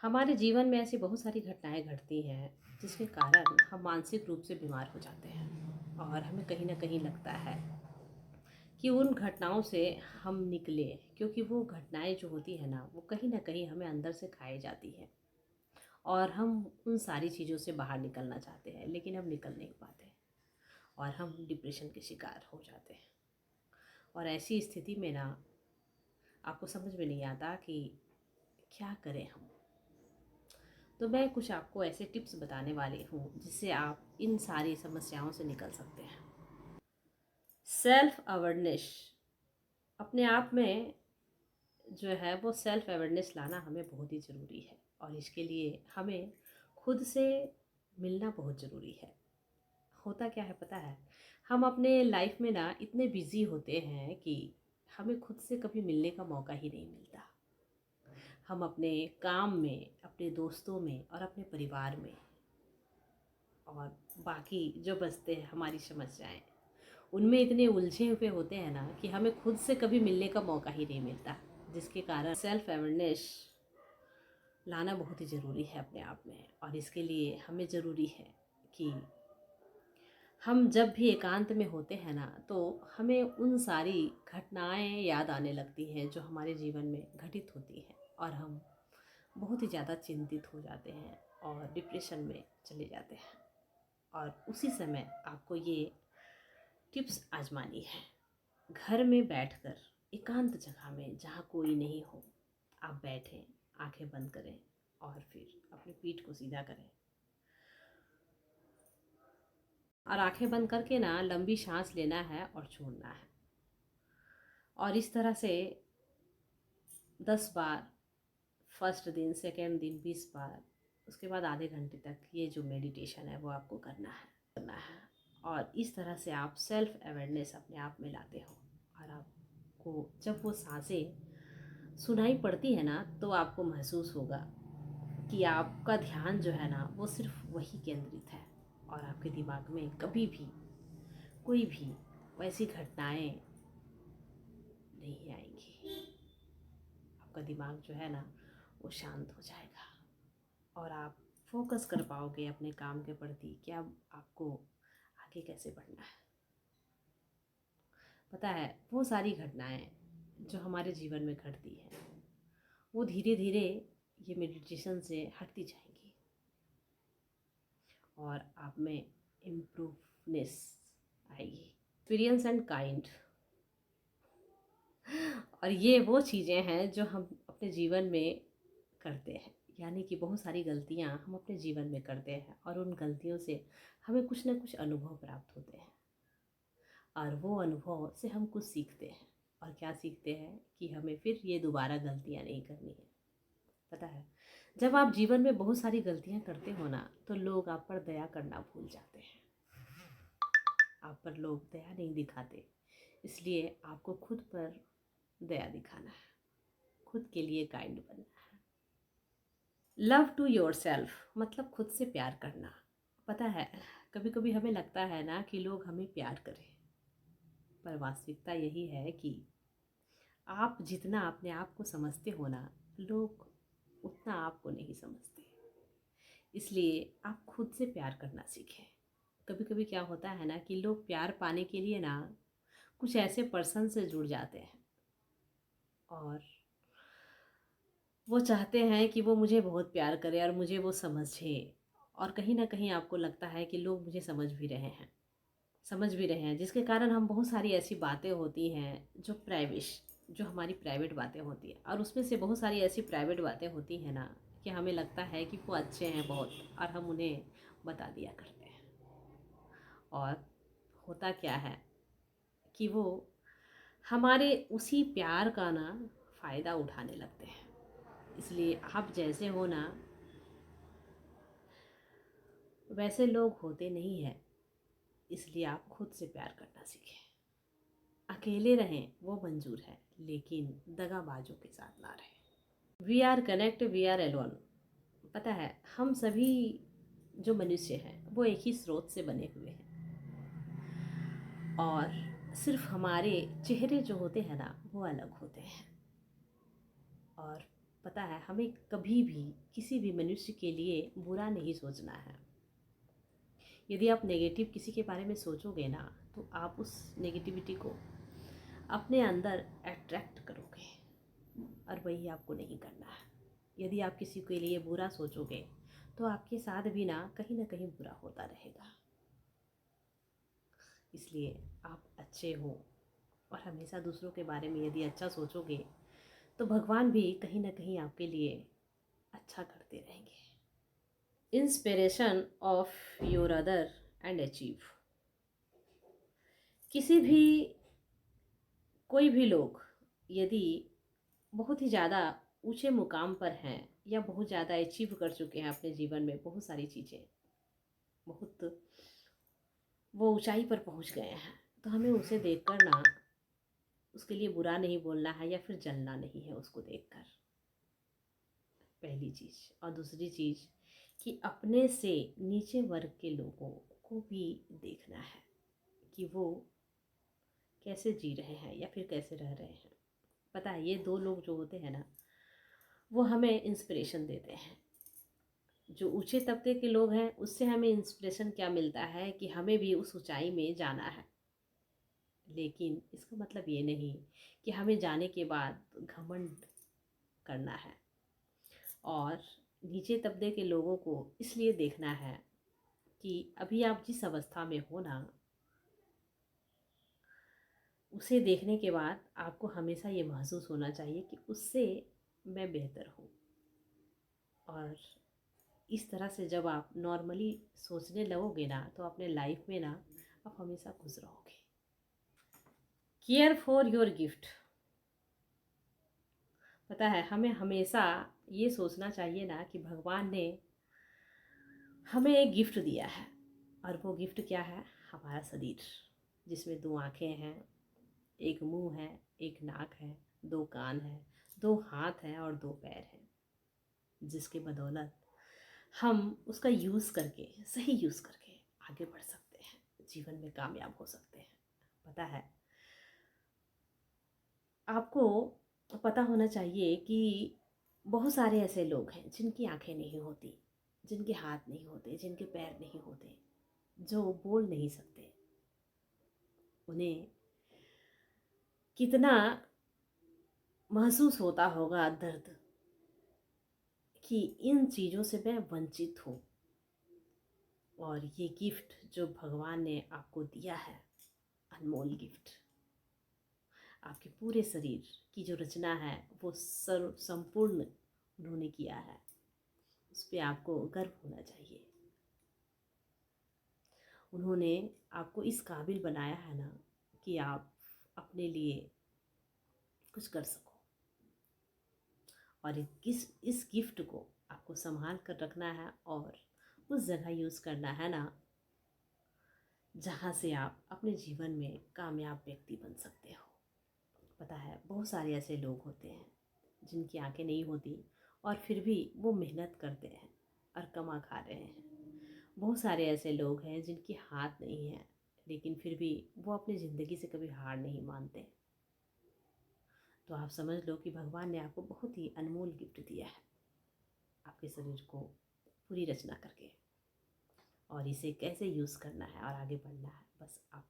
हमारे जीवन में ऐसी बहुत सारी घटनाएं घटती हैं जिसके कारण हम मानसिक रूप से बीमार हो जाते हैं और हमें कहीं ना कहीं लगता है कि उन घटनाओं से हम निकले, क्योंकि वो घटनाएं जो होती है ना वो कहीं ना कहीं हमें अंदर से खाई जाती है और हम उन सारी चीज़ों से बाहर निकलना चाहते हैं लेकिन अब निकल नहीं पाते और हम डिप्रेशन के शिकार हो जाते हैं। और ऐसी स्थिति में ना आपको समझ में नहीं आता कि क्या करें हम। तो मैं कुछ आपको ऐसे टिप्स बताने वाली हूँ जिससे आप इन सारी समस्याओं से निकल सकते हैं। सेल्फ अवेयरनेस, अपने आप में जो है वो सेल्फ अवेयरनेस लाना हमें बहुत ही ज़रूरी है और इसके लिए हमें खुद से मिलना बहुत ज़रूरी है। होता क्या है पता है, हम अपने लाइफ में ना इतने बिज़ी होते हैं कि हमें खुद से कभी मिलने का मौका ही नहीं मिलता। हम अपने काम में, अपने दोस्तों में और अपने परिवार में और बाकी जो बचते हैं हमारी समस्याएं, उनमें इतने उलझे हुए होते हैं ना कि हमें खुद से कभी मिलने का मौका ही नहीं मिलता, जिसके कारण सेल्फ अवेयरनेस लाना बहुत ही ज़रूरी है अपने आप में। और इसके लिए हमें ज़रूरी है कि हम जब भी एकांत में होते हैं ना तो हमें उन सारी घटनाएं याद आने लगती हैं जो हमारे जीवन में घटित होती हैं और हम बहुत ही ज़्यादा चिंतित हो जाते हैं और डिप्रेशन में चले जाते हैं। और उसी समय आपको ये टिप्स आजमानी है। घर में बैठकर एकांत जगह में जहाँ कोई नहीं हो, आप बैठें, आंखें बंद करें और फिर अपनी पीठ को सीधा करें और आंखें बंद करके ना लंबी सांस लेना है और छोड़ना है। और इस तरह से 10 बार, फर्स्ट दिन, सेकेंड दिन 20 बार, उसके बाद आधे घंटे तक ये जो मेडिटेशन है वो आपको करना है। और इस तरह से आप सेल्फ अवेयरनेस अपने आप में लाते हो और आपको जब वो सांसें सुनाई पड़ती है ना तो आपको महसूस होगा कि आपका ध्यान जो है ना वो सिर्फ वही केंद्रित है और आपके दिमाग में कभी भी कोई भी वैसी घटनाएं नहीं आएंगी। आपका दिमाग जो है ना वो शांत हो जाएगा और आप फोकस कर पाओगे अपने काम के प्रति कि अब आपको आगे कैसे बढ़ना है। पता है, वो सारी घटनाएं जो हमारे जीवन में घटती हैं वो धीरे धीरे ये मेडिटेशन से हटती जाएंगी और आप में इम्प्रूवनेस आएगी। एक्सपीरियंस एंड काइंड, और ये वो चीज़ें हैं जो हम अपने जीवन में करते हैं, यानी कि बहुत सारी गलतियां हम अपने जीवन में करते हैं और उन गलतियों से हमें कुछ ना कुछ अनुभव प्राप्त होते हैं और वो अनुभव से हम कुछ सीखते हैं। और क्या सीखते हैं कि हमें फिर ये दोबारा गलतियां नहीं करनी है। पता है, जब आप जीवन में बहुत सारी गलतियां करते हो ना तो लोग आप पर दया करना भूल जाते हैं, आप पर लोग दया नहीं दिखाते। इसलिए आपको खुद पर दया दिखाना है, खुद के लिए काइंड बनना है। लव टू योर सेल्फ मतलब खुद से प्यार करना। पता है, कभी कभी हमें लगता है ना कि लोग हमें प्यार करें, पर वास्तविकता यही है कि आप जितना अपने आप को समझते हो ना लोग उतना आपको नहीं समझते। इसलिए आप खुद से प्यार करना सीखें। कभी कभी क्या होता है ना कि लोग प्यार पाने के लिए ना कुछ ऐसे पर्सन से जुड़ जाते हैं और वो चाहते हैं कि वो मुझे बहुत प्यार करे और मुझे वो समझे। और कहीं ना कहीं आपको लगता है कि लोग मुझे समझ भी रहे हैं, जिसके कारण हम बहुत सारी ऐसी बातें होती हैं जो हमारी प्राइवेट बातें होती हैं, और उसमें से बहुत सारी ऐसी प्राइवेट बातें होती हैं ना कि हमें लगता है कि वो अच्छे हैं बहुत और हम उन्हें बता दिया करते हैं। और होता क्या है कि वो हमारे उसी प्यार का ना फ़ायदा उठाने लगते हैं। इसलिए आप जैसे हो ना वैसे लोग होते नहीं हैं। इसलिए आप खुद से प्यार करना सीखें। अकेले रहें वो मंजूर है, लेकिन दगाबाजों के साथ ना रहें। We are connect, we are alone. पता है, हम सभी जो मनुष्य हैं वो एक ही स्रोत से बने हुए हैं और सिर्फ हमारे चेहरे जो होते हैं ना वो अलग होते हैं। और पता है, हमें कभी भी किसी भी मनुष्य के लिए बुरा नहीं सोचना है। यदि आप नेगेटिव किसी के बारे में सोचोगे ना, तो आप उस नेगेटिविटी को अपने अंदर अट्रैक्ट करोगे, और वही आपको नहीं करना है। यदि आप किसी के लिए बुरा सोचोगे तो आपके साथ भी ना कहीं बुरा होता रहेगा। इसलिए आप अच्छे हो, और हमेशा दूसरों के बारे में यदि अच्छा सोचोगे तो भगवान भी कहीं ना कहीं आपके लिए अच्छा करते रहेंगे। Inspiration of your other and achieve. किसी भी कोई भी लोग यदि बहुत ही ज़्यादा ऊंचे मुकाम पर हैं या बहुत ज़्यादा अचीव कर चुके हैं अपने जीवन में बहुत सारी चीज़ें, बहुत वो ऊंचाई पर पहुंच गए हैं, तो हमें उसे देखकर ना उसके लिए बुरा नहीं बोलना है या फिर जलना नहीं है उसको देखकर, पहली चीज़। और दूसरी चीज़ कि अपने से नीचे वर्ग के लोगों को भी देखना है कि वो कैसे जी रहे हैं या फिर कैसे रह रहे हैं। पता है, ये दो लोग जो होते हैं ना, वो हमें इंस्पिरेशन देते हैं। जो ऊंचे तबके के लोग हैं उससे हमें इंस्पिरेशन क्या मिलता है कि हमें भी उस ऊंचाई में जाना है, लेकिन इसका मतलब ये नहीं कि हमें जाने के बाद घमंड करना है। और नीचे तबके के लोगों को इसलिए देखना है कि अभी आप जिस अवस्था में हो ना, उसे देखने के बाद आपको हमेशा ये महसूस होना चाहिए कि उससे मैं बेहतर हूँ। और इस तरह से जब आप नॉर्मली सोचने लगोगे ना, तो अपने लाइफ में ना आप हमेशा खुश रहोगे। Care for your gift. पता है, हमें हमेशा ये सोचना चाहिए ना कि भगवान ने हमें एक गिफ्ट दिया है, और वो गिफ्ट क्या है? हमारा शरीर, जिसमें दो आँखें हैं, एक मुंह है, एक नाक है, दो कान है, दो हाथ हैं और दो पैर हैं, जिसके बदौलत हम उसका यूज़ करके, सही यूज़ करके आगे बढ़ सकते हैं, जीवन में कामयाब हो सकते हैं। पता है, आपको पता होना चाहिए कि बहुत सारे ऐसे लोग हैं जिनकी आंखें नहीं होती, जिनके हाथ नहीं होते, जिनके पैर नहीं होते, जो बोल नहीं सकते। उन्हें कितना महसूस होता होगा दर्द कि इन चीज़ों से मैं वंचित हूँ। और ये गिफ्ट जो भगवान ने आपको दिया है, अनमोल गिफ्ट, आपके पूरे शरीर की जो रचना है वो सर्व संपूर्ण उन्होंने किया है, उस पर आपको गर्व होना चाहिए। उन्होंने आपको इस काबिल बनाया है ना कि आप अपने लिए कुछ कर सको। और इस गिफ्ट को आपको संभाल कर रखना है और उस जगह यूज़ करना है ना जहाँ से आप अपने जीवन में कामयाब व्यक्ति बन सकते हो। पता है, बहुत सारे ऐसे लोग होते हैं जिनकी आंखें नहीं होती और फिर भी वो मेहनत करते हैं और कमा खा रहे हैं। बहुत सारे ऐसे लोग हैं जिनकी हाथ नहीं है, लेकिन फिर भी वो अपनी ज़िंदगी से कभी हार नहीं मानते। तो आप समझ लो कि भगवान ने आपको बहुत ही अनमोल गिफ्ट दिया है, आपके शरीर को पूरी रचना करके। और इसे कैसे यूज़ करना है और आगे बढ़ना है, बस आप